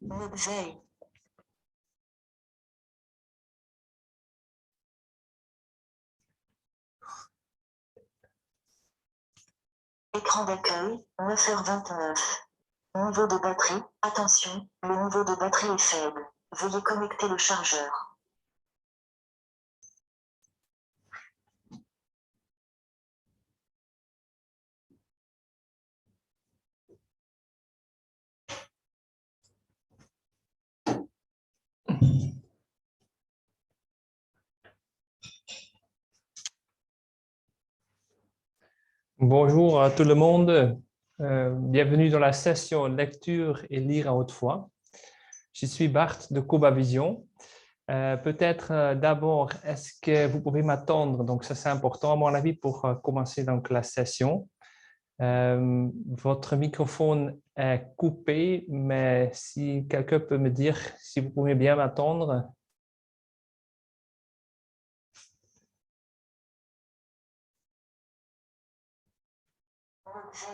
Objet. Écran d'accueil, 9h29. Niveau de batterie, attention, le niveau de batterie est faible. Veuillez connecter le chargeur. Bonjour à tout le monde. Bienvenue dans la session lecture et lire à haute voix. Je suis Bart de Cobavision. Peut-être d'abord, est-ce que vous pouvez m'attendre? Donc, ça c'est important à mon avis pour commencer donc la session. Votre microphone est coupé, mais si quelqu'un peut me dire si vous pouvez bien m'attendre. Objet.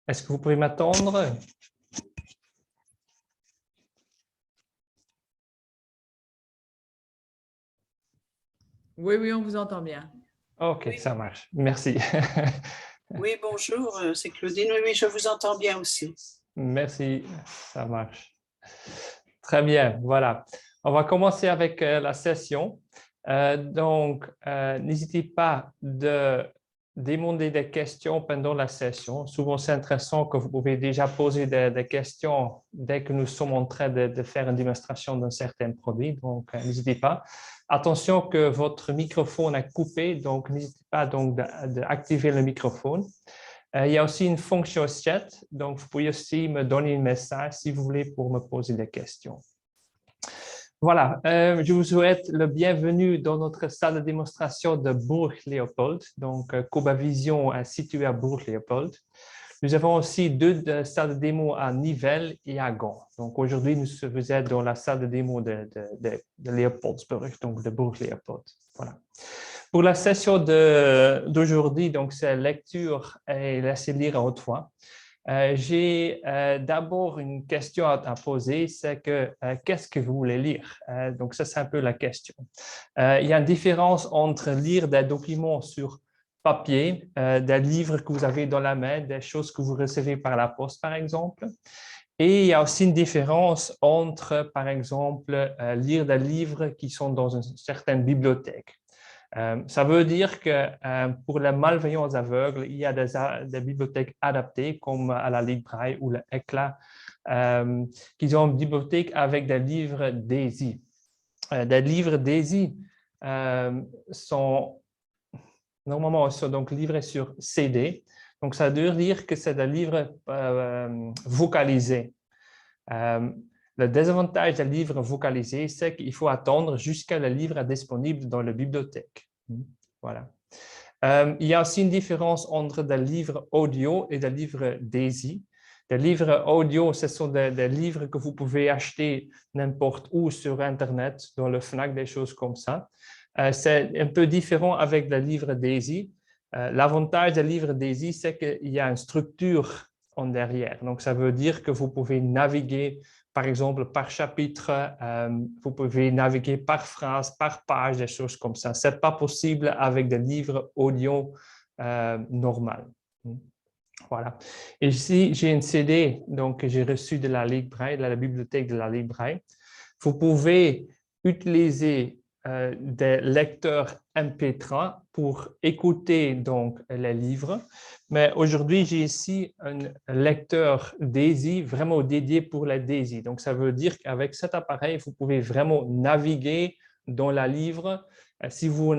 Est-ce que vous pouvez m'attendre? Oui, on vous entend bien. OK, Oui. ça marche. Merci. Oui, bonjour, c'est Claudine. Oui, je vous entends bien aussi. Merci, ça marche. Très bien, voilà. On va commencer avec la session. N'hésitez pas de demander des questions pendant la session. Souvent, c'est intéressant que vous pouvez déjà poser des questions dès que nous sommes en train de faire une démonstration d'un certain produit. Donc, n'hésitez pas. Attention que votre microphone est coupé, donc n'hésitez pas d'activer le microphone. Il y a aussi une fonction chat, donc vous pouvez aussi me donner un message si vous voulez pour me poser des questions. Voilà, je vous souhaite le bienvenue dans notre salle de démonstration de Bourg-Léopold. Donc, Cobavision est située à Bourg-Léopold. Nous avons aussi deux salles de démo à Nivelles et à Gand. Donc, aujourd'hui, vous êtes dans la salle de démo de Léopoldsburg, donc de Bourg-Léopold. Voilà. Pour la session d'aujourd'hui, donc c'est lecture et laisser lire à haute voix. J'ai d'abord une question à poser, c'est que qu'est-ce que vous voulez lire? Donc ça, c'est un peu la question. Il y a une différence entre lire des documents sur papier, des livres que vous avez dans la main, des choses que vous recevez par la poste, par exemple. Et il y a aussi une différence entre, par exemple, lire des livres qui sont dans une certaine bibliothèque. Ça veut dire que pour les malveillants aveugles, il y a des bibliothèques adaptées comme à la Ligue Braille ou l'ECLA, qui ont une bibliothèque avec des livres DAISY. Des livres DAISY sont normalement donc livrés sur CD. Donc, ça veut dire que c'est des livres vocalisés. Le désavantage des livres vocalisés, c'est qu'il faut attendre jusqu'à le livre est disponible dans la bibliothèque. Voilà. Il y a aussi une différence entre des livres audio et des livres DAISY. Des livres audio, ce sont des livres que vous pouvez acheter n'importe où sur Internet, dans le Fnac, des choses comme ça. C'est un peu différent avec les livres DAISY. L'avantage des livres DAISY, c'est qu'il y a une structure en derrière. Donc, ça veut dire que vous pouvez naviguer, par exemple, par chapitre, vous pouvez naviguer par phrase, par page, des choses comme ça. Ce n'est pas possible avec des livres audio normaux. Voilà. Et ici, j'ai une CD que j'ai reçue de la Ligue Braille, de la bibliothèque de la Ligue Braille. Vous pouvez utiliser des lecteurs MP3 pour écouter donc les livres. Mais aujourd'hui, j'ai ici un lecteur DAISY vraiment dédié pour la DAISY. Donc, ça veut dire qu'avec cet appareil, vous pouvez vraiment naviguer dans le livre. Si vous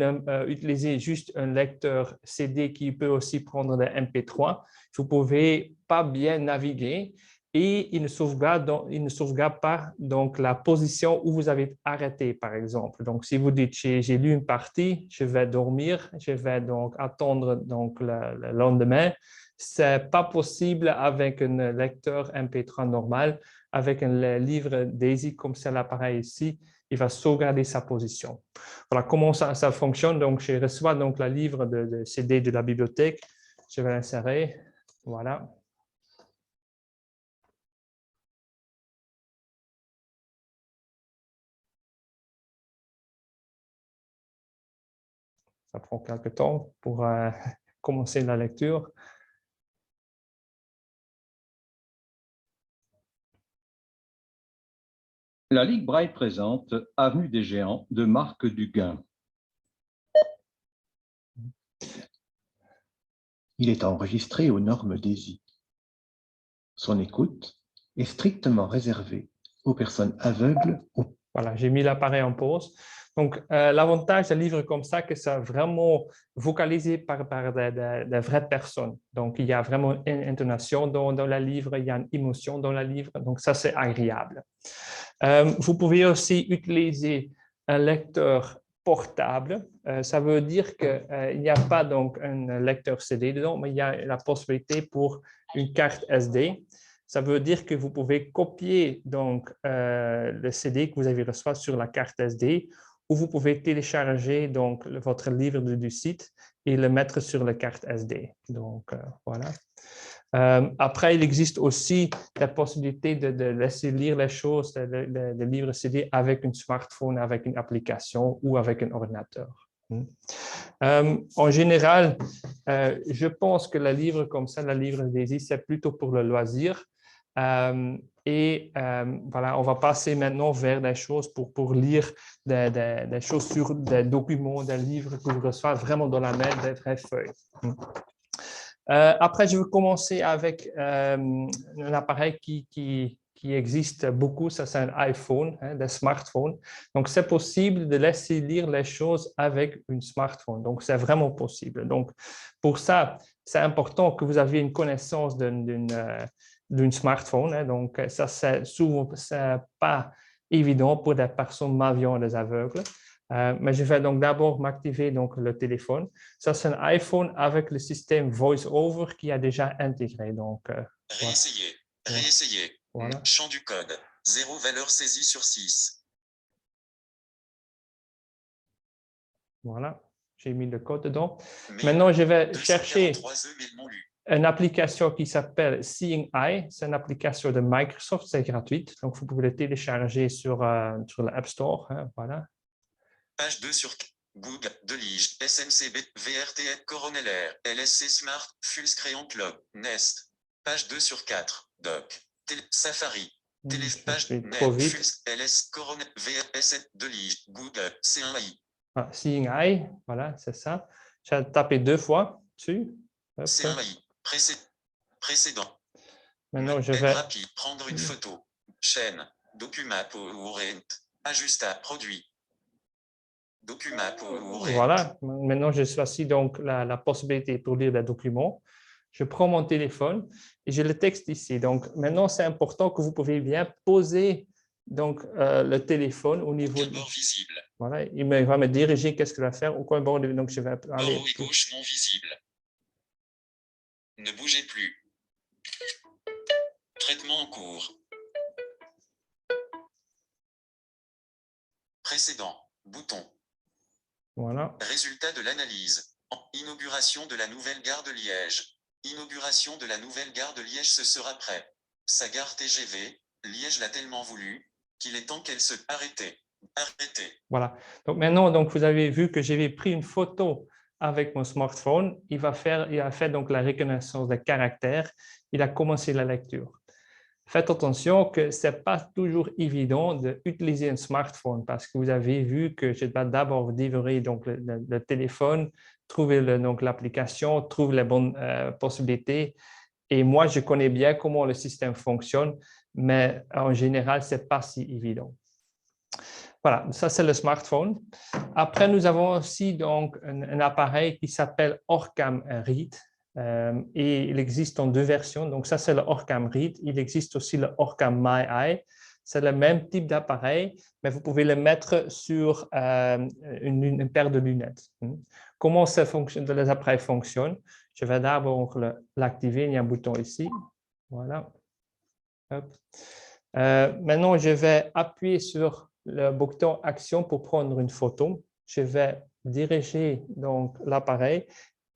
utilisez juste un lecteur CD qui peut aussi prendre des MP3, vous ne pouvez pas bien naviguer. Et il ne sauvegarde pas donc, la position où vous avez arrêté, par exemple. Donc, si vous dites j'ai lu une partie, je vais dormir, je vais donc attendre donc, le lendemain, ce n'est pas possible avec un lecteur MP3 normal. Avec un livre DAISY comme c'est l'appareil ici, il va sauvegarder sa position. Voilà comment ça fonctionne. Donc, je reçois donc le livre de CD de la bibliothèque. Je vais l'insérer. Voilà. Ça prend quelques temps pour commencer la lecture. La Ligue Braille présente Avenue des Géants de Marc Duguin. Il est enregistré aux normes DESI. Son écoute est strictement réservée aux personnes aveugles. Voilà, j'ai mis l'appareil en pause. Donc, l'avantage d'un livre comme ça, que c'est vraiment vocalisé par de vraies personnes. Donc, il y a vraiment une intonation dans le livre, il y a une émotion dans le livre. Donc, ça, c'est agréable. Vous pouvez aussi utiliser un lecteur portable. Ça veut dire qu'il n'y a pas donc un lecteur CD dedans, mais il y a la possibilité pour une carte SD. Ça veut dire que vous pouvez copier donc, le CD que vous avez reçu sur la carte SD, ou vous pouvez télécharger donc, votre livre du site et le mettre sur la carte SD. Donc, voilà. Après, il existe aussi la possibilité de laisser lire les choses, de livre CD avec un smartphone, avec une application ou avec un ordinateur. En général, je pense que le livre comme ça, le livre DESI, c'est plutôt pour le loisir. Voilà, on va passer maintenant vers des choses pour lire des choses sur des documents, des livres que vous recevez vraiment dans la main, des vraies feuilles. Après, je vais commencer avec un appareil qui existe beaucoup, ça c'est un iPhone, des smartphones. Donc, c'est possible de laisser lire les choses avec un smartphone. Donc, c'est vraiment possible. Donc, pour ça, c'est important que vous ayez une connaissance d'un smartphone. Donc, ça, c'est souvent pas évident pour des personnes malvoyantes, des aveugles. Mais je vais donc d'abord m'activer le téléphone. Ça, c'est un iPhone avec le système VoiceOver qui a déjà intégré. Donc, réessayer. Voilà. Réessayer. Voilà. Champ du code. 0 valeur saisie sur 6. Voilà. J'ai mis le code dedans. Maintenant, je vais chercher une application qui s'appelle Seeing Eye. C'est une application de Microsoft, c'est gratuite. Donc, vous pouvez le télécharger sur l'App Store. Voilà. Page 2 sur Google, Delige, SMCB, VRT, Coronel Air, LSC Smart, Fullscreen Club, Nest. Page 2 sur 4, Doc, Safari, Page Net, LS, Coronel, VRSN, Delige, Google, C1i. Ah, Seeing Eye, voilà, c'est ça. J'ai tapé 2 fois dessus. C1i, précédent. Maintenant, je vais... Rapide, prendre une photo. Chaîne, document pour ajustable, produit. Voilà, maintenant je choisis donc la possibilité pour lire des documents. Je prends mon téléphone et j'ai le texte ici. Donc maintenant, c'est important que vous pouvez bien poser donc, le téléphone au niveau... Bord visible. Voilà, il va me diriger qu'est-ce que je vais faire. Au coin bord, donc je vais aller... Bord et gauche non visible. Ne bougez plus. Traitement en cours. Précédent. Bouton. Voilà. Résultat de l'analyse. Inauguration de la nouvelle gare de Liège. Inauguration de la nouvelle gare de Liège, ce sera prêt. Sa gare TGV, Liège l'a tellement voulu, qu'il est temps qu'elle se arrête. Voilà. Donc maintenant, donc, vous avez vu que j'avais pris une photo avec mon smartphone. Il a fait donc la reconnaissance des caractères. Il a commencé la lecture. Faites attention que ce n'est pas toujours évident d'utiliser un smartphone parce que vous avez vu que je dois d'abord déverrouiller donc le téléphone, trouver l'application, trouver les bonnes possibilités. Et moi, je connais bien comment le système fonctionne, mais en général, ce n'est pas si évident. Voilà, ça c'est le smartphone. Après, nous avons aussi donc un appareil qui s'appelle Orcam Read. Et il existe en 2 versions. Donc, ça, c'est le Orcam Read. Il existe aussi le Orcam My Eye. C'est le même type d'appareil, mais vous pouvez le mettre sur une paire de lunettes. Comment les appareils fonctionnent? Je vais d'abord l'activer. Il y a un bouton ici. Voilà. Hop. Maintenant, je vais appuyer sur le bouton Action pour prendre une photo. Je vais diriger donc l'appareil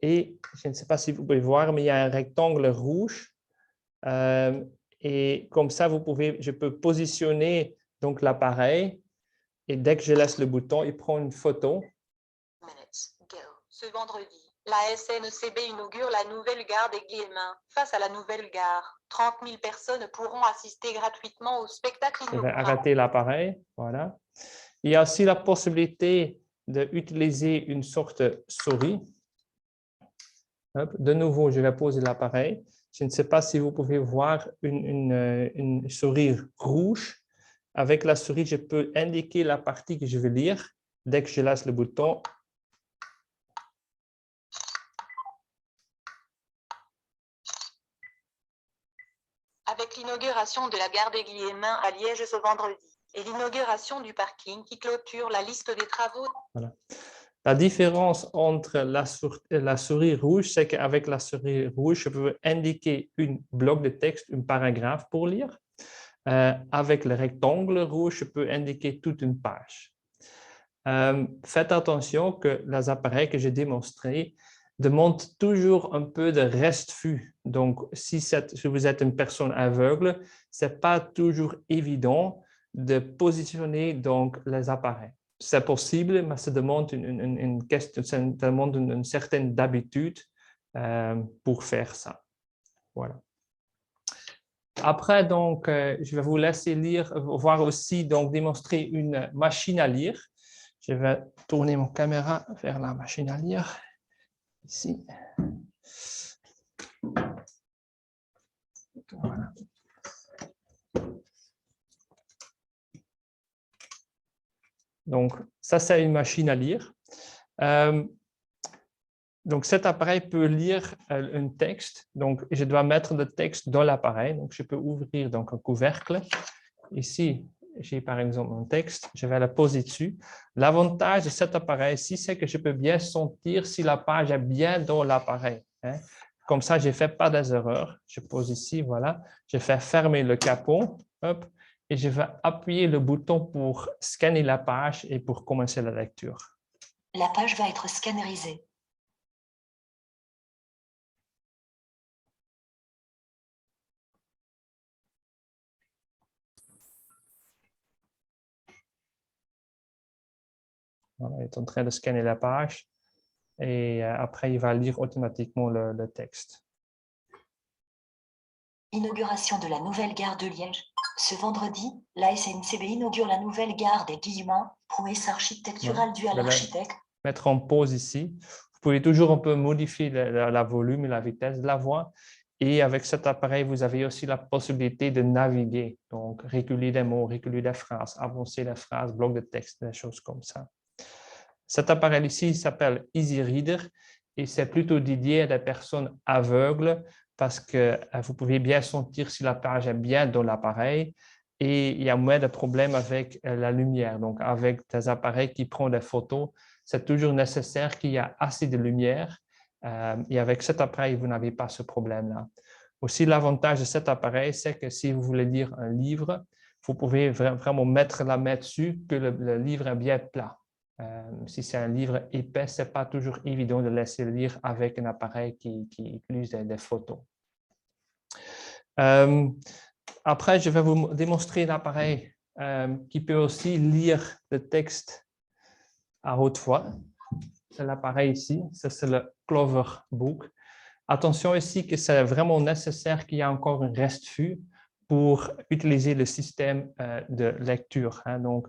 et je ne sais pas si vous pouvez voir, mais il y a un rectangle rouge. Et comme ça, je peux positionner donc l'appareil et dès que je laisse le bouton, il prend une photo. Ce vendredi, la SNCB inaugure la nouvelle gare des Guillemins. Face à la nouvelle gare, 30 000 personnes pourront assister gratuitement au spectacle Je vais inaugurant. arrêter l'appareil. Voilà. Il y a aussi la possibilité d'utiliser une sorte de souris. Hop. De nouveau, je vais poser l'appareil. Je ne sais pas si vous pouvez voir une souris rouge. Avec la souris, je peux indiquer la partie que je veux lire. Dès que je laisse le bouton, Avec l'inauguration de la gare des Guillemins à Liège ce vendredi et l'inauguration du parking qui clôture la liste des travaux. voilà. La différence entre la souris rouge, c'est qu'avec la souris rouge, je peux indiquer un bloc de texte, un paragraphe pour lire. Avec le rectangle rouge, je peux indiquer toute une page. Faites attention que les appareils que j'ai démontrés demandent toujours un peu de reste-vue. Donc, si vous êtes une personne aveugle, ce n'est pas toujours évident de positionner donc, les appareils. C'est possible, mais ça demande une certaine habitude pour faire ça. Voilà. Après, donc, je vais vous laisser voir aussi, donc, démontrer une machine à lire. Je vais tourner mon caméra vers la machine à lire, ici. Voilà. Donc, ça, c'est une machine à lire. Donc, cet appareil peut lire un texte. Donc, je dois mettre le texte dans l'appareil. Donc, je peux ouvrir donc, un couvercle. Ici, j'ai par exemple un texte. Je vais le poser dessus. L'avantage de cet appareil-ci, c'est que je peux bien sentir si la page est bien dans l'appareil. Hein. Comme ça, je ne fais pas des erreurs. Je pose ici, voilà. Je fais fermer le capot. Hop, et je vais appuyer le bouton pour scanner la page et pour commencer la lecture. La page va être scannerisée. Voilà, il est en train de scanner la page et après, il va lire automatiquement le texte. Inauguration de la nouvelle gare de Liège. Ce vendredi, la SNCB inaugure la nouvelle gare des Guillemins, prouesse architecturale due à l'architecte. Mettre en pause ici. Vous pouvez toujours un peu modifier la volume et la vitesse de la voix. Et avec cet appareil, vous avez aussi la possibilité de naviguer. Donc, reculer des mots, reculer des phrases, avancer les phrases, blocs de texte, des choses comme ça. Cet appareil ici s'appelle Easy Reader et c'est plutôt dédié à des personnes aveugles parce que vous pouvez bien sentir si la page est bien dans l'appareil et il y a moins de problèmes avec la lumière. Donc, avec des appareils qui prennent des photos, c'est toujours nécessaire qu'il y ait assez de lumière et avec cet appareil, vous n'avez pas ce problème-là. Aussi, l'avantage de cet appareil, c'est que si vous voulez lire un livre, vous pouvez vraiment mettre la main dessus que le livre est bien plat. Si c'est un livre épais, ce n'est pas toujours évident de laisser lire avec un appareil qui utilise des photos. Après, je vais vous démontrer l'appareil qui peut aussi lire le texte à haute voix. C'est l'appareil ici, ça c'est le Clover Book. Attention ici que c'est vraiment nécessaire qu'il y ait encore un reste-vue pour utiliser le système de lecture. Hein. Donc,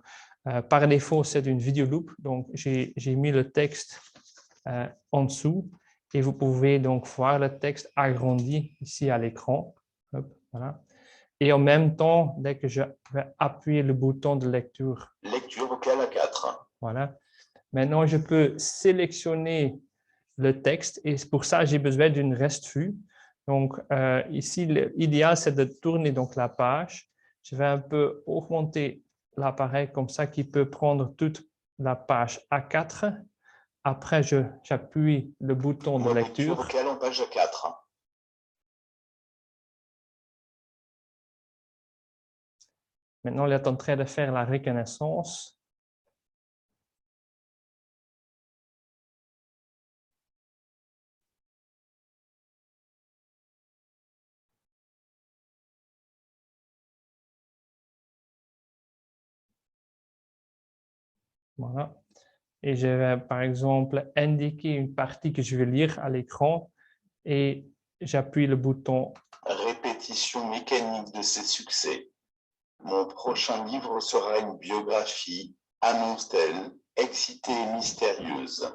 par défaut, c'est une vidéo loop. Donc, j'ai mis le texte en dessous et vous pouvez donc voir le texte agrandi ici à l'écran. Voilà. Et en même temps, dès que je vais appuyer le bouton de lecture. Lecture vocale à 4. Voilà. Maintenant, je peux sélectionner le texte et pour ça, j'ai besoin d'une reste-vue. Donc, ici, l'idéal, c'est de tourner donc, la page. Je vais un peu augmenter l'appareil comme ça qui peut prendre toute la page A4. Après, j'appuie le bouton de lecture. Lecture vocale en page 4. Maintenant, il est en train de faire la reconnaissance. Voilà. Et je vais, par exemple, indiquer une partie que je vais lire à l'écran et j'appuie le bouton. Répétition mécanique de ses succès. Mon prochain livre sera une biographie, annonce-t-elle, excitée et mystérieuse.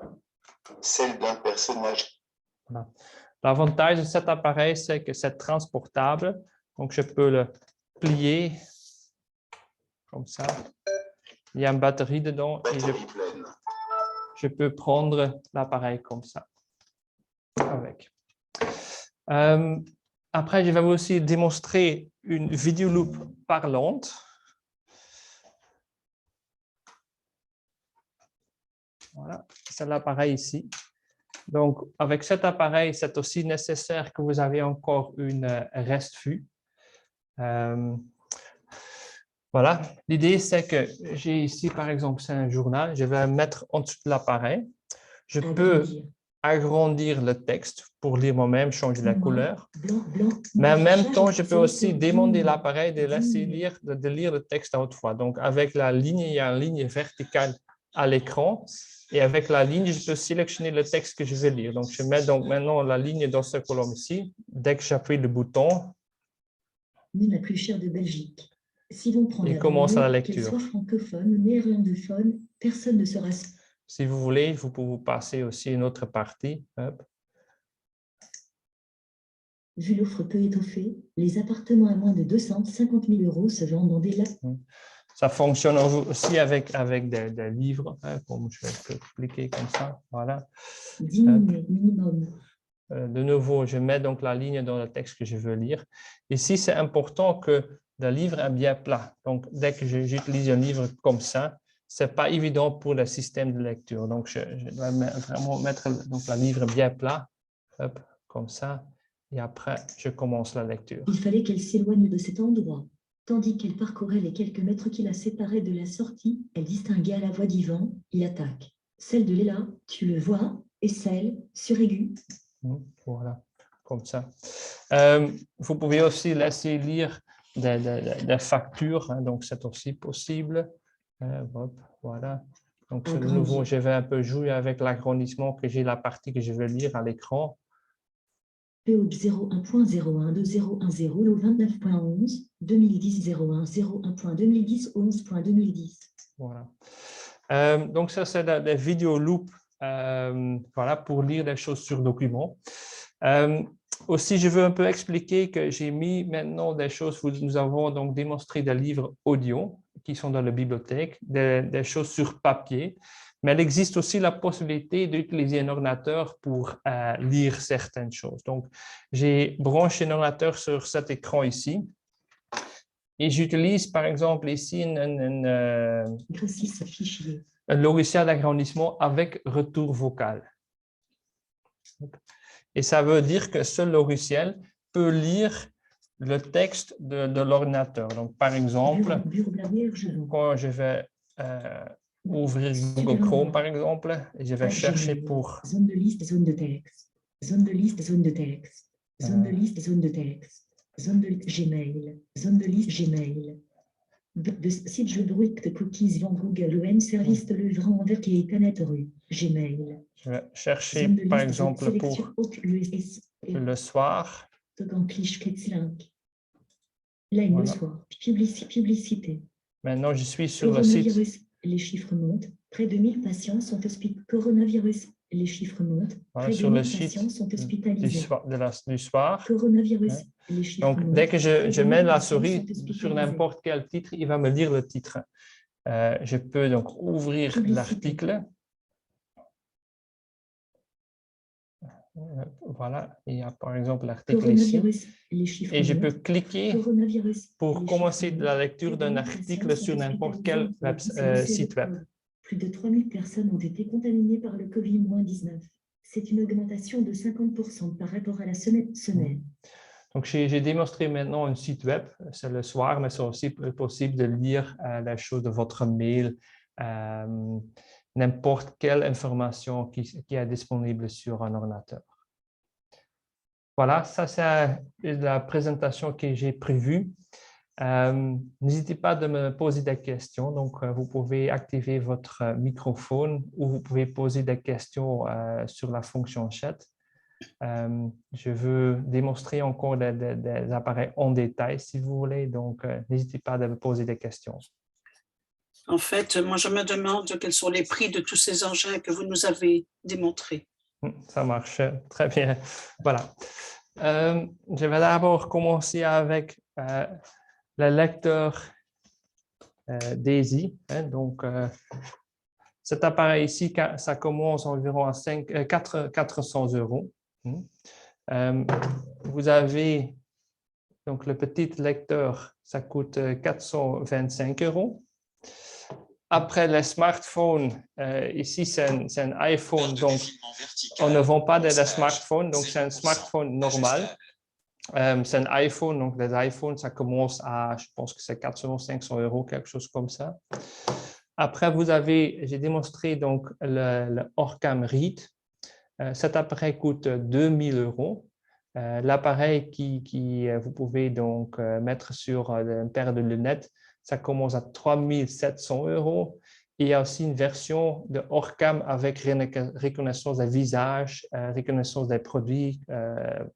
Celle d'un personnage. Voilà. L'avantage de cet appareil, c'est que c'est transportable. Donc, je peux le plier comme ça. Il y a une batterie dedans et Batterie pleine. je peux prendre l'appareil comme ça avec. Après, je vais vous aussi démontrer une vidéo-loop parlante. Voilà, c'est l'appareil ici. Donc, avec cet appareil, c'est aussi nécessaire que vous avez encore une reste-vue. Voilà, l'idée, c'est que j'ai ici, par exemple, c'est un journal. Je vais le mettre en dessous de l'appareil. Je peux agrandir le texte pour lire moi-même, changer la couleur. Mais en même temps, je peux aussi demander l'appareil de laisser lire le texte à haute voix. Donc, avec la ligne, il y a une ligne verticale à l'écran. Et avec la ligne, je peux sélectionner le texte que je vais lire. Donc, je mets donc maintenant la ligne dans ce colonne ici. Dès que j'appuie le bouton, la plus chère de Belgique. Si l'on prend il commence la lecture. Qu'elle soit francophone ou néerlandophone, personne ne sera. Si vous voulez, vous pouvez passer aussi une autre partie. Hop. Vu l'offre peu étoffée, les appartements à moins de 250 000 € se vendent dans des Ça fonctionne aussi avec des livres, hein, comme je vais cliquer comme ça. Voilà. Diminuer minimum. De nouveau, je mets donc la ligne dans le texte que je veux lire. Ici, c'est important que le livre est bien plat. Donc, dès que j'utilise un livre comme ça, ce n'est pas évident pour le système de lecture. Donc, je dois vraiment mettre donc, le livre bien plat, hop, comme ça. Et après, je commence la lecture. Il fallait qu'elle s'éloigne de cet endroit. Tandis qu'elle parcourait les quelques mètres qui la séparaient de la sortie, elle distinguait à la voix d'Yvan, il attaque. Celle de Léla, tu le vois, et celle, sur aigu. Voilà, comme ça. Vous pouvez aussi laisser lire des factures, hein, donc c'est aussi possible. Hop, voilà. Donc, de nouveau, je vais un peu jouer avec l'agrandissement que j'ai la partie que je veux lire à l'écran. PO 01.012010 au 29.11, 2010 01.01.2010 11.2010. Voilà. Donc, ça, c'est des vidéos loop voilà, pour lire des choses sur document. Aussi, je veux un peu expliquer que j'ai mis maintenant des choses, nous avons donc démontré des livres audio qui sont dans la bibliothèque, des choses sur papier, mais il existe aussi la possibilité d'utiliser un ordinateur pour lire certaines choses. Donc, j'ai branché un ordinateur sur cet écran ici. Et j'utilise, par exemple, ici un logiciel d'agrandissement avec retour vocal. Et ça veut dire que ce logiciel peut lire le texte de l'ordinateur. Donc, par exemple, quand je vais ouvrir Google Chrome, par exemple, et je vais chercher pour... Zone de liste, zone de texte. Zone de liste, zone de texte. Zone de liste, zone de texte. Zone de Gmail, zone de liste Gmail. De site jeu bruit de cookies vent Google OM service de levrant envers qui est Canet rue Gmail. Je vais chercher par exemple pour le soir. Line le soir. Publicité. Maintenant, je suis sur le site. Les chiffres montent. Près de 1000 patients sont hospitalisés. Coronavirus. Les chiffres montent. Voilà, sur le site du soir. Coronavirus. Les chiffres donc, montent. dès que je mets la souris sur n'importe quel titre, il va me lire le titre. Je peux donc ouvrir l'article. Voilà, il y a par exemple l'article ici. Et je peux cliquer pour commencer la lecture d'un article sur n'importe quel site web. Plus de 3000 personnes ont été contaminées par le Covid-19. C'est une augmentation de 50% par rapport à la semaine. Donc, j'ai démontré maintenant un site web, c'est le soir, mais c'est aussi possible de lire la chose de votre mail, n'importe quelle information qui est disponible sur un ordinateur. Voilà, ça c'est la présentation que j'ai prévue. N'hésitez pas de me poser des questions. Donc, vous pouvez activer votre microphone ou vous pouvez poser des questions sur la fonction chat. Je veux démontrer encore des appareils en détail si vous voulez. Donc, n'hésitez pas à me poser des questions. En fait, moi, je me demande quels sont les prix de tous ces engins que vous nous avez démontrés. Ça marche très bien. Voilà. Je vais d'abord commencer avec le lecteur DAISY. Donc, cet appareil ici, ça commence environ à 400 €. Vous avez donc le petit lecteur, ça coûte 425 €. Après, le smartphone, ici, c'est un iPhone, donc on ne vend pas de smartphone, donc c'est un smartphone normal. C'est un iPhone, donc les iPhones, ça commence à, je pense que c'est 400, 500 €, quelque chose comme ça. Après, j'ai démontré donc le Orcam Read. Cet appareil coûte 2000 €. L'appareil vous pouvez donc mettre sur une paire de lunettes, ça commence à 3700 €. Il y a aussi une version de Orcam avec reconnaissance des visages, reconnaissance des produits,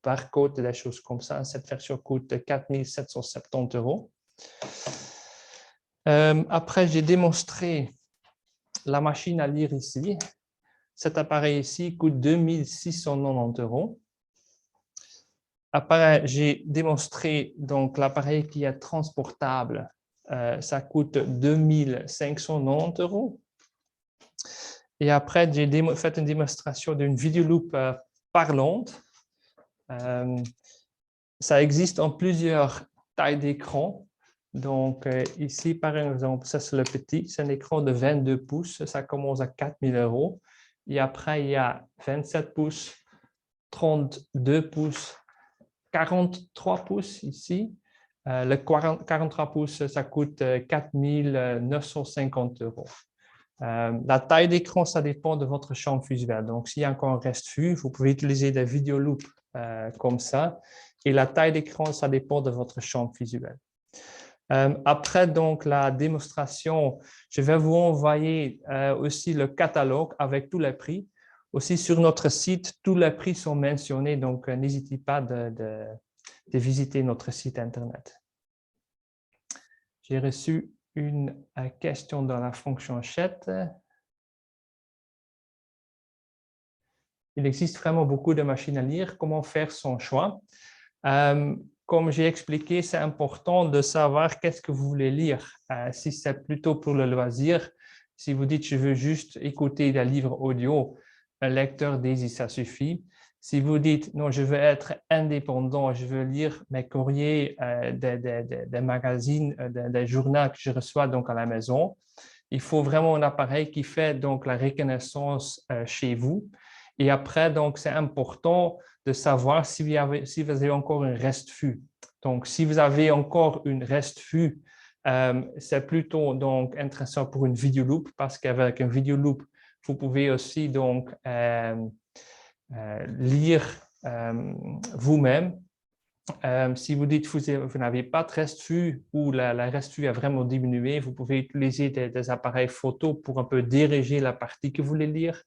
barcode, des choses comme ça. Cette version coûte 4770 €. Après, j'ai démontré la machine à lire ici. Cet appareil ici coûte 2690 €. Après, j'ai démontré donc l'appareil qui est transportable. Ça coûte 2590 €. Et après, j'ai fait une démonstration d'une vidéoloupe parlante. Ça existe en plusieurs tailles d'écran. Donc, ici, par exemple, ça c'est le petit, c'est un écran de 22 pouces, ça commence à 4000 €. Et après, il y a 27 pouces, 32 pouces, 43 pouces ici. Le 43 pouces, ça coûte 4950 €. La taille d'écran, ça dépend de votre champ visuel. Donc, s'il y a encore un reste vue, vous pouvez utiliser des vidéoloupes comme ça. Et la taille d'écran, ça dépend de votre champ visuel. Après donc la démonstration, je vais vous envoyer aussi le catalogue avec tous les prix. Aussi sur notre site, tous les prix sont mentionnés, donc n'hésitez pas de visiter notre site Internet. J'ai reçu une question dans la fonction chat. Il existe vraiment beaucoup de machines à lire. Comment faire son choix? Comme j'ai expliqué, c'est important de savoir qu'est-ce que vous voulez lire. Si c'est plutôt pour le loisir, si vous dites « je veux juste écouter des livres audio », un lecteur DAISY, ça suffit. Si vous dites « non, je veux être indépendant, je veux lire mes courriers des magazines, des journaux que je reçois donc à la maison », il faut vraiment un appareil qui fait donc la reconnaissance chez vous. Et après, donc, c'est important de savoir si vous avez encore une reste vue. Donc, si vous avez encore une reste vue, c'est plutôt donc intéressant pour une vidéoloupe parce qu'avec une vidéoloupe, vous pouvez aussi donc lire vous-même. Si vous dites que vous n'avez pas de reste vue ou la reste vue a vraiment diminué, vous pouvez utiliser des appareils photo pour un peu diriger la partie que vous voulez lire.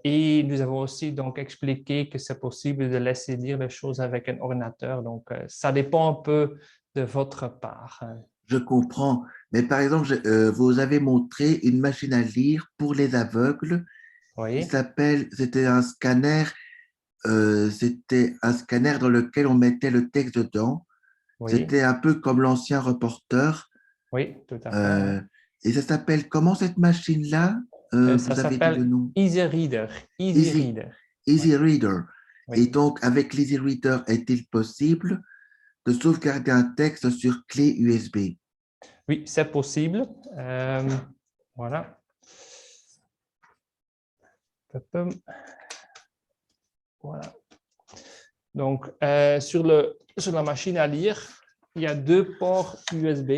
Et nous avons aussi donc expliqué que c'est possible de laisser lire les choses avec un ordinateur. Donc, ça dépend un peu de votre part. Je comprends. Mais par exemple, vous avez montré une machine à lire pour les aveugles. Oui. C'était un scanner dans lequel on mettait le texte dedans. Oui. C'était un peu comme l'ancien reporter. Oui, tout à fait. Et ça s'appelle comment cette machine-là? Ça s'appelle Easy Reader. Easy Oui. Reader. Oui. Et donc, avec l'Easy Reader, est-il possible de sauvegarder un texte sur clé USB? Oui, c'est possible. Voilà. Voilà. Donc, sur la machine à lire, il y a 2 ports USB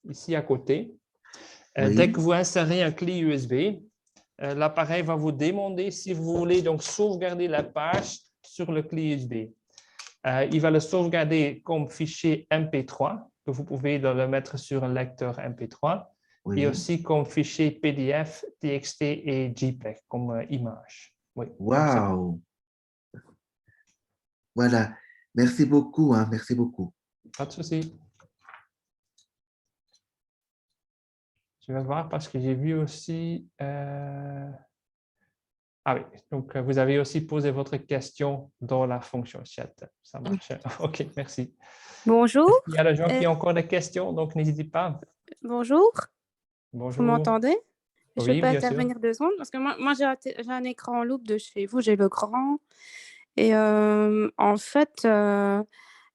ici à côté. Oui. Dès que vous insérez un clé USB, l'appareil va vous demander si vous voulez donc sauvegarder la page sur le clé USB. Il va le sauvegarder comme fichier MP3, que vous pouvez le mettre sur un lecteur MP3, Oui. et aussi comme fichier PDF, TXT et JPEG comme image. Oui. Waouh! Voilà. Merci beaucoup, hein, merci beaucoup. Pas de souci. Je vais voir parce que j'ai vu aussi... Ah oui, donc vous avez aussi posé votre question dans la fonction chat. Ça marche. OK, merci. Bonjour. Il y a des gens qui ont encore des questions, donc n'hésitez pas. Bonjour. Vous Bonjour. m'entendez? Je Oui, peux bien sûr. intervenir 2 secondes parce que moi j'ai un écran en loupe de chez vous, j'ai le grand. Et en fait,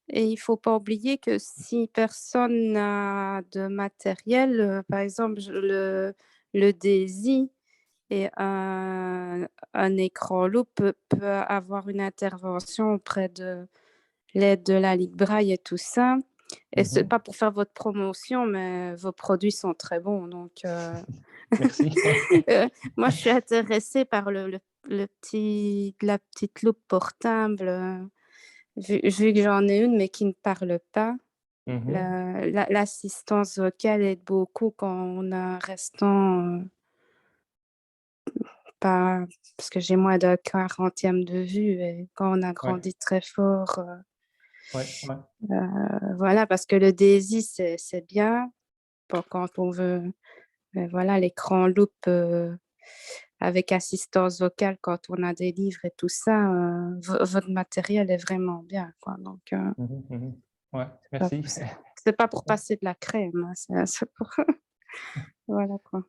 et il ne faut pas oublier que si personne n'a de matériel, par exemple le DAISY et un écran loupe peut avoir une intervention auprès de l'aide de la Ligue Braille et tout ça. Et ce n'est pas pour faire votre promotion, mais vos produits sont très bons. Donc, Merci. moi, je suis intéressée par la petite loupe portable, vu que j'en ai une, mais qui ne parle pas. L'assistance vocale aide beaucoup quand on a un restant, pas, parce que j'ai moins d'un 40e de vue, et quand on a grandi très fort. Voilà, parce que le DAISY, c'est bien pour quand on veut, voilà, l'écran loupe avec assistance vocale quand on a des livres et tout ça, votre matériel est vraiment bien, quoi. Donc, ouais, merci. C'est pas pour passer de la crème, hein, c'est pour... voilà, quoi.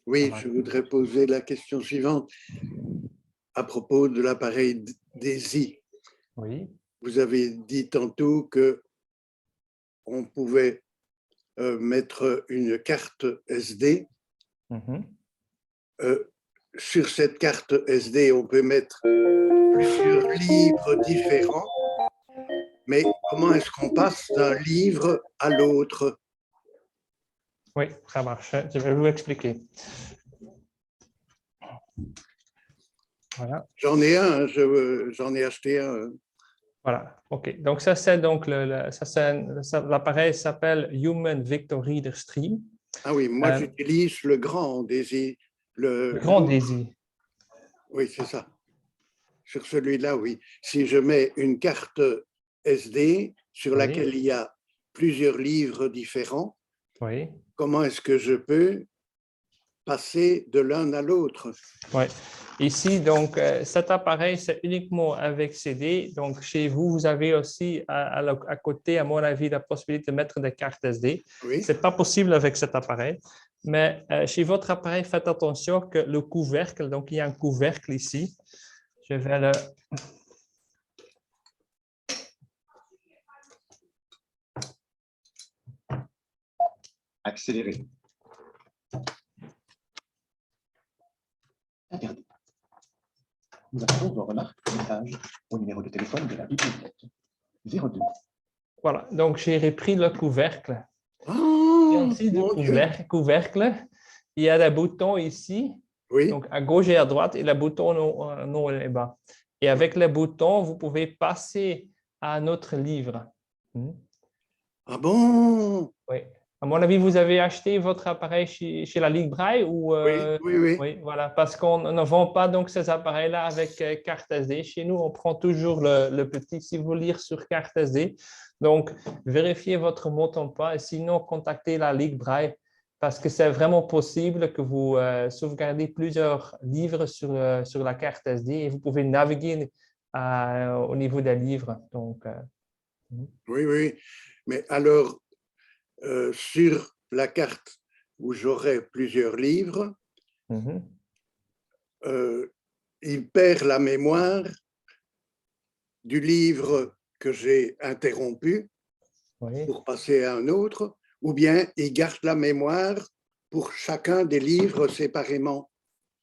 Oui, je voudrais poser la question suivante à propos de l'appareil DAISY. Oui. Vous avez dit tantôt que on pouvait mettre une carte SD. Sur cette carte SD, on peut mettre plusieurs livres différents, mais comment est-ce qu'on passe d'un livre à l'autre? Oui, ça marche. Je vais vous expliquer. Voilà. J'en ai un, j'en ai acheté un. Voilà, OK. Donc, ça, c'est donc l'appareil s'appelle Human Vector Reader Stream. Ah oui, moi, j'utilise le grand DAISY. Le grand DAISY. Oui, c'est ça. Sur celui-là, oui. Si je mets une carte SD sur laquelle il y a plusieurs livres différents, comment est-ce que je peux passer de l'un à l'autre? Oui. Ici, donc, cet appareil, c'est uniquement avec CD. Donc, chez vous, vous avez aussi à côté, à mon avis, la possibilité de mettre des cartes SD. Oui. Ce n'est pas possible avec cet appareil. Mais chez votre appareil, faites attention que le couvercle, donc il y a un couvercle ici. Je vais le... Accélérer. Interdit. Nous attendons vos remarques, messages au numéro de téléphone de la bibliothèque. 02. Voilà, donc j'ai repris le couvercle. Oh, ici, le couvercle, il y a des boutons ici, donc à gauche et à droite, et le bouton non et bas. Et avec les boutons, vous pouvez passer à un autre livre. Ah bon? Oui. À mon avis, vous avez acheté votre appareil chez la Ligue Braille ou oui. Voilà, parce qu'on ne vend pas donc ces appareils-là avec carte SD. Chez nous, on prend toujours le petit si vous lire sur carte SD. Donc, vérifiez votre mot de passe et sinon, contactez la Ligue Braille parce que c'est vraiment possible que vous sauvegardez plusieurs livres sur la carte SD et vous pouvez naviguer au niveau des livres. Donc, oui. Mais alors, sur la carte où j'aurai plusieurs livres, il perd la mémoire du livre que j'ai interrompu pour passer à un autre, ou bien il garde la mémoire pour chacun des livres séparément.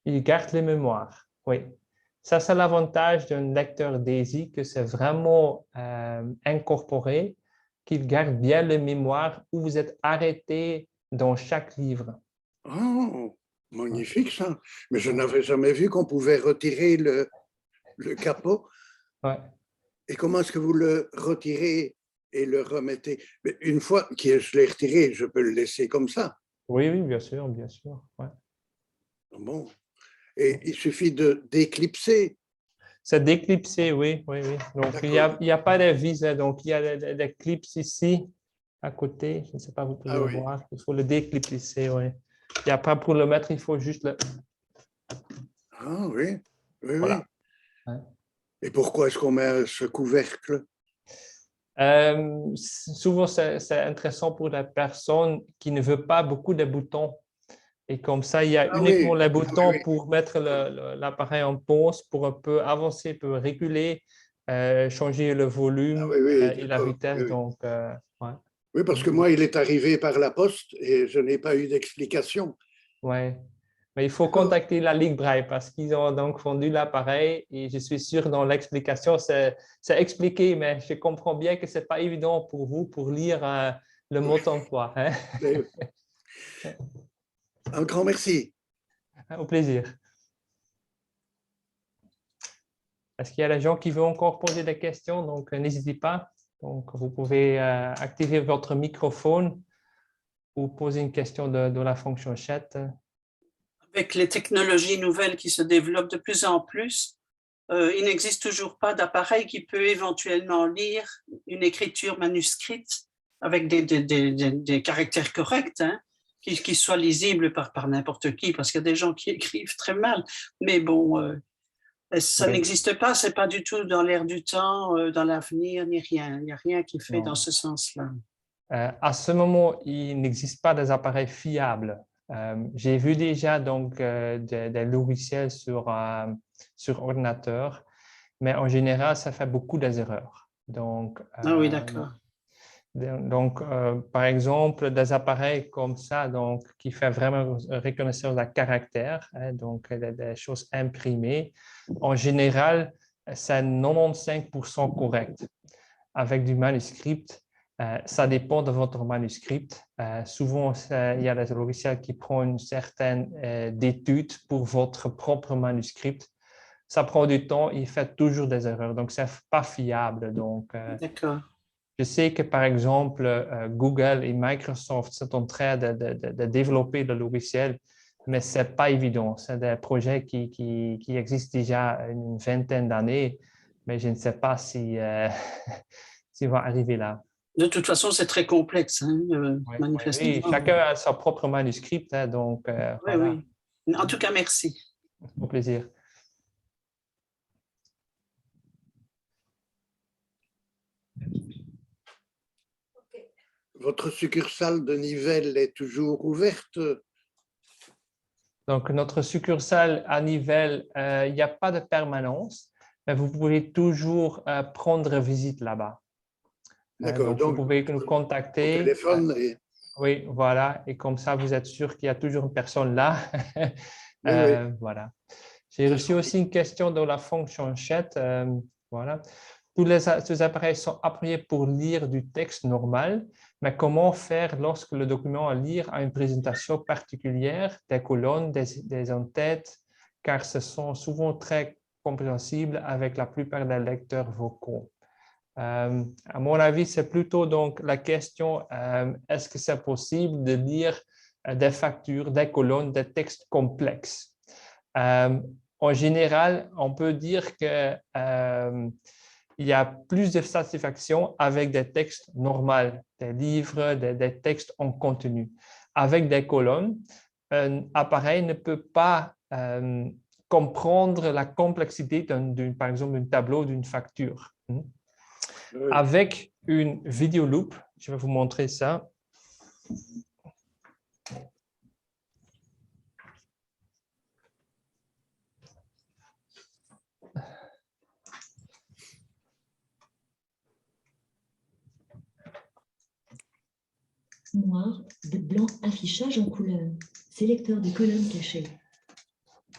Il garde les mémoires, oui. Ça, c'est l'avantage d'un lecteur DAISY, que c'est vraiment incorporé, qu'il garde bien la mémoire où vous êtes arrêté dans chaque livre. Oh, magnifique ça. Mais je n'avais jamais vu qu'on pouvait retirer le capot. Ouais. Et comment est-ce que vous le retirez et le remettez? Mais une fois que je l'ai retiré, je peux le laisser comme ça. Oui, oui, bien sûr, bien sûr. Ouais. Bon. Et il suffit de d'éclipser. C'est déclipsé, oui, oui, oui. Donc, il n'y a pas de vis, donc il y a des clips ici, à côté. Je ne sais pas, vous pouvez le voir. Il faut le déclipser, oui. Il n'y a pas pour le mettre, il faut juste le... Ah oui, oui, voilà. Oui. Ouais. Et pourquoi est-ce qu'on met ce couvercle? Souvent, c'est intéressant pour la personne qui ne veut pas beaucoup de boutons. Et comme ça, il y a uniquement les boutons pour mettre l'appareil en pause, pour un peu avancer, pour reculer, changer le volume et la vitesse. Donc, ouais. Oui, parce que moi, il est arrivé par la poste et je n'ai pas eu d'explication. Oui, mais il faut contacter la Ligue Braille parce qu'ils ont donc fondu l'appareil et je suis sûr dans l'explication, c'est expliqué, mais je comprends bien que ce n'est pas évident pour vous pour lire le mot emploi. Hein? Un grand merci. Au plaisir. Est-ce qu'il y a des gens qui veulent encore poser des questions? Donc, n'hésitez pas. Donc, vous pouvez activer votre microphone ou poser une question de la fonction chat. Avec les technologies nouvelles qui se développent de plus en plus, il n'existe toujours pas d'appareil qui peut éventuellement lire une écriture manuscrite avec des caractères corrects, hein, qui soient lisibles par n'importe qui, parce qu'il y a des gens qui écrivent très mal. Mais bon, ça n'existe pas, ce n'est pas du tout dans l'air du temps, dans l'avenir, ni rien. Il n'y a rien qui est fait dans ce sens-là. À ce moment, il n'existe pas des appareils fiables. J'ai vu déjà donc, des logiciels sur ordinateur, mais en général, ça fait beaucoup d'erreurs. Donc, ah oui, d'accord. Donc, par exemple, des appareils comme ça, donc, qui fait vraiment reconnaissance de caractère, hein, donc des choses imprimées, en général, c'est 95% correct. Avec du manuscrit, ça dépend de votre manuscrit. Souvent, il y a des logiciels qui prennent une certaine étude pour votre propre manuscrit. Ça prend du temps, il fait toujours des erreurs, donc ce n'est pas fiable. D'accord. Je sais que, par exemple, Google et Microsoft sont en train de développer le logiciel, mais ce n'est pas évident. C'est des projets qui existent déjà une vingtaine d'années, mais je ne sais pas si s'ils vont arriver là. De toute façon, c'est très complexe, hein, manifestement. Oui, chacun a son propre manuscrit, hein, donc oui, voilà. Oui. En tout cas, merci. Au plaisir. Votre succursale de Nivelles est toujours ouverte? Donc, notre succursale à Nivelles, il n'y a pas de permanence, mais vous pouvez toujours prendre visite là-bas. D'accord. Donc, vous pouvez nous contacter. Au téléphone oui, voilà. Et comme ça, vous êtes sûr qu'il y a toujours une personne là. Oui. Voilà. J'ai reçu aussi une question dans la fonction chat. Voilà. Tous appareils sont appropriés pour lire du texte normal, mais comment faire lorsque le document à lire a une présentation particulière, des colonnes, des en-têtes, car ce sont souvent très compréhensibles avec la plupart des lecteurs vocaux. À mon avis, c'est plutôt donc la question, est-ce que c'est possible de lire des factures, des colonnes, des textes complexes? En général, on peut dire que il y a plus de satisfaction avec des textes normaux, des livres, des textes en continu. Avec des colonnes, un appareil ne peut pas comprendre la complexité, par exemple, d'un tableau, d'une facture. Oui. Avec une vidéo loop, je vais vous montrer ça. Noir, blanc, affichage en couleur, sélecteur de colonnes cachées.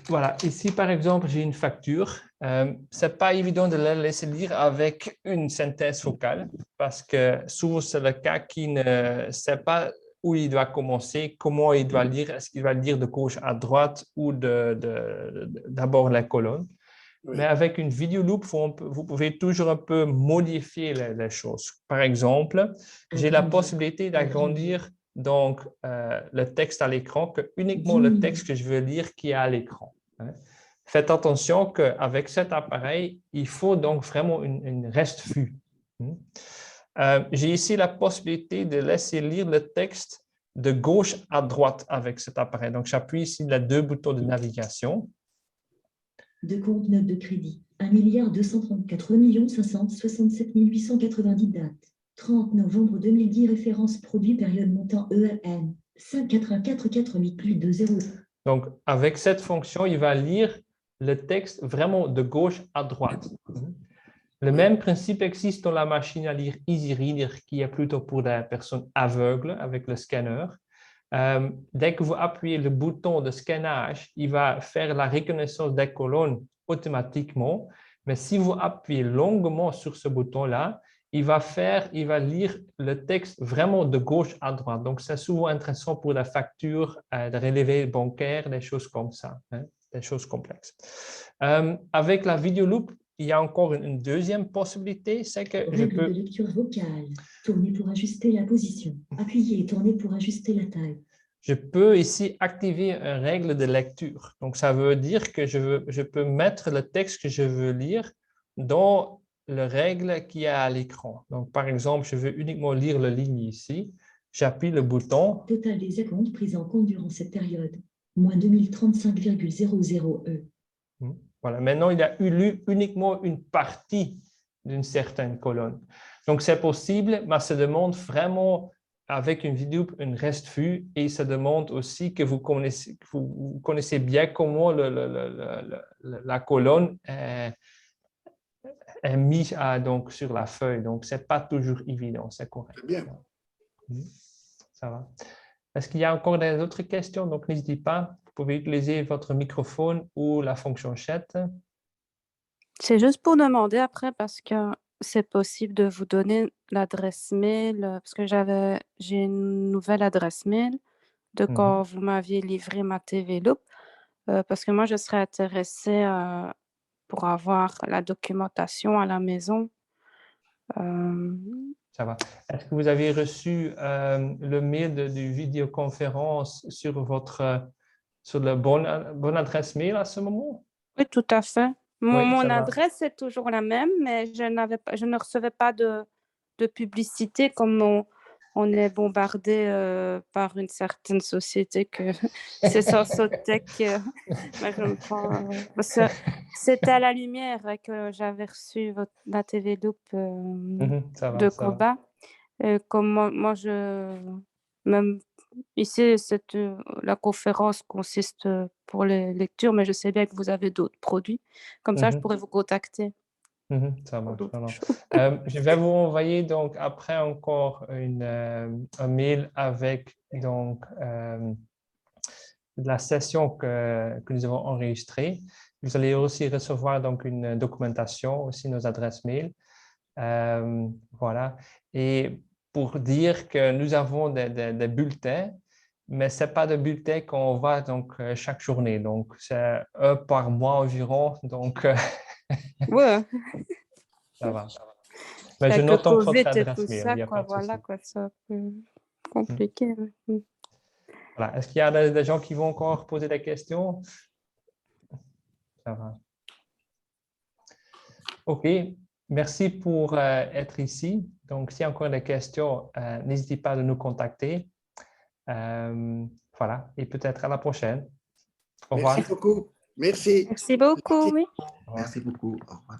voilà, ici par exemple, j'ai une facture. Ce n'est pas évident de la laisser lire avec une synthèse vocale parce que souvent c'est le cas qui ne sait pas où il doit commencer, comment il doit lire, est-ce qu'il va lire de gauche à droite ou d'abord la colonne. Oui. Mais avec une vidéo loop, vous pouvez toujours un peu modifier les choses. Par exemple, j'ai la possibilité d'agrandir donc le texte à l'écran que uniquement le texte que je veux lire qui est à l'écran. Faites attention qu'avec cet appareil, il faut donc vraiment une reste-vue. J'ai ici la possibilité de laisser lire le texte de gauche à droite avec cet appareil. Donc, j'appuie ici les deux boutons de navigation. De compte note de crédit, 1 234 567 890 dates. 30 novembre 2010, référence produit, période montant EAN, 584 482 Donc, avec cette fonction, il va lire le texte vraiment de gauche à droite. Le même principe existe dans la machine à lire EasyReader, qui est plutôt pour les personnes aveugles avec le scanner. Dès que vous appuyez le bouton de scannage, il va faire la reconnaissance des colonnes automatiquement. Mais si vous appuyez longuement sur ce bouton-là, il va lire le texte vraiment de gauche à droite. Donc, c'est souvent intéressant pour la facture, de relevés bancaires, des choses comme ça, des choses complexes. Avec la vidéo loop, il y a encore une deuxième possibilité, c'est que je Règle peux... de lecture vocale. Tournez pour ajuster la position. Appuyez et tournez pour ajuster la taille. Je peux ici activer une règle de lecture. Donc, ça veut dire que je peux mettre le texte que je veux lire dans la règle qui est à l'écran. Donc, par exemple, je veux uniquement lire la ligne ici. J'appuie le bouton. Total des acomptes pris en compte durant cette période. Moins 2035,00 E. Voilà. Maintenant, il a lu uniquement une partie d'une certaine colonne. Donc, c'est possible, mais ça demande vraiment, avec une vidéo, une reste-vue, et ça demande aussi que vous connaissez bien comment la colonne est mise donc, sur la feuille. Donc, ce n'est pas toujours évident, c'est correct. Bien. Ça va. Est-ce qu'il y a encore des autres questions? Donc, n'hésitez pas. Vous pouvez utiliser votre microphone ou la fonction chat. C'est juste pour demander après parce que c'est possible de vous donner l'adresse mail parce que j'ai une nouvelle adresse mail de quand vous m'aviez livré ma TV Loop parce que moi, je serais intéressée pour avoir la documentation à la maison. Ça va. Est-ce que vous avez reçu le mail de vidéoconférence sur la bonne adresse mail à ce moment? Oui, tout à fait. Mon ça va. adresse est toujours la même, mais je ne recevais pas de publicité comme on est bombardé par une certaine société que c'est Sensotech. Mais je me prends, parce que c'était à la lumière que j'avais reçu la TV Loop de Coba. Comme moi, même ici, la conférence consiste pour les lectures, mais je sais bien que vous avez d'autres produits. Comme ça, je pourrais vous contacter. Ça marche. Je vais vous envoyer donc après encore un mail avec donc, la session que nous avons enregistrée. Vous allez aussi recevoir donc une documentation, aussi nos adresses mail. Voilà. Et pour dire que nous avons des bulletins, mais ce n'est pas de bulletins qu'on voit donc, chaque journée. Donc, c'est un par mois environ. Donc, ouais. Ça va. Mais je note encore votre adresse mail. Ça, voilà, c'est un peu compliqué. Voilà. Est-ce qu'il y a des gens qui vont encore poser des questions? Ça va. OK. Merci pour être ici. Donc, s'il y a encore des questions, n'hésitez pas à nous contacter. Voilà. Et peut-être à la prochaine. Au revoir. Merci beaucoup. Merci. Merci beaucoup. Oui. Merci beaucoup. Au revoir.